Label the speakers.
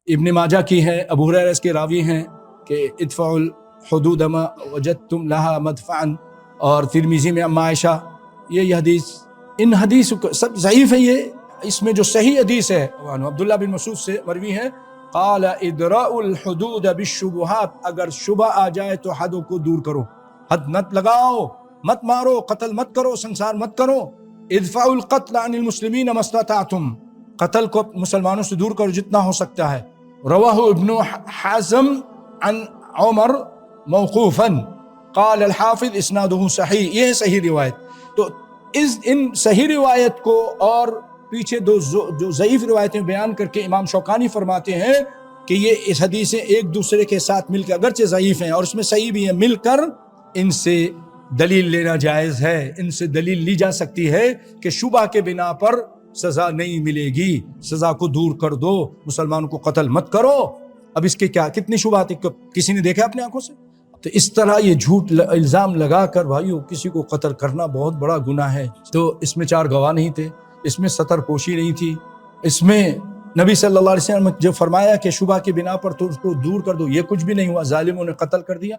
Speaker 1: ابن ماجہ کی ہے، ابو ہریرہ اس کے راوی ہیں کہ ادفعوا الحدود ما وجدتم لها مدفعا، اور ترمذی میں اما عائشہ یہ حدیث، ان حدیث سب ضعیف ہیں۔ یہ اس میں جو صحیح حدیث ہے عبداللہ بن مسعود سے مروی ہے، قال ادراء الحدود بالشبہات، اگر شبہ آ جائے تو حد کو دور کرو، حد مت لگاؤ، مت مارو، قتل مت کرو، سنسار مت کرو۔ ادفعوا القتل عن المسلمین ما استطعتم، قتل کو مسلمانوں سے دور کرو جتنا ہو سکتا ہے۔ رواہ ابن حزم عن عمر موقوفا، قال الحافظ اسنادہ صحیح، یہ ہے صحیح روایت۔ تو ان صحیح روایت کو اور پیچھے جو ضعیف روایتیں بیان کر کے امام شوکانی فرماتے ہیں کہ یہ اس حدیثیں ایک دوسرے کے ساتھ مل کر اگرچہ ضعیف ہیں اور اس میں صحیح بھی ہیں، مل کر ان سے دلیل لینا جائز ہے، ان سے دلیل لی جا سکتی ہے کہ شبہ کے بنا پر سزا نہیں ملے گی، سزا کو دور کر دو، مسلمانوں کو قتل مت کرو۔ اب اس کے کیا کتنی شبہات کسی نے دیکھا اپنے آنکھوں سے؟ تو اس طرح یہ جھوٹ الزام لگا کر بھائیو کسی کو قتل کرنا بہت بڑا گناہ ہے۔ تو اس میں 4 گواہ نہیں تھے، اس میں ستر پوشی نہیں تھی، اس میں نبی صلی اللہ علیہ وسلم نے جو فرمایا کہ شبہ کی بنا پر تو اس کو دور کر دو، یہ کچھ بھی نہیں ہوا، ظالموں نے قتل کر دیا۔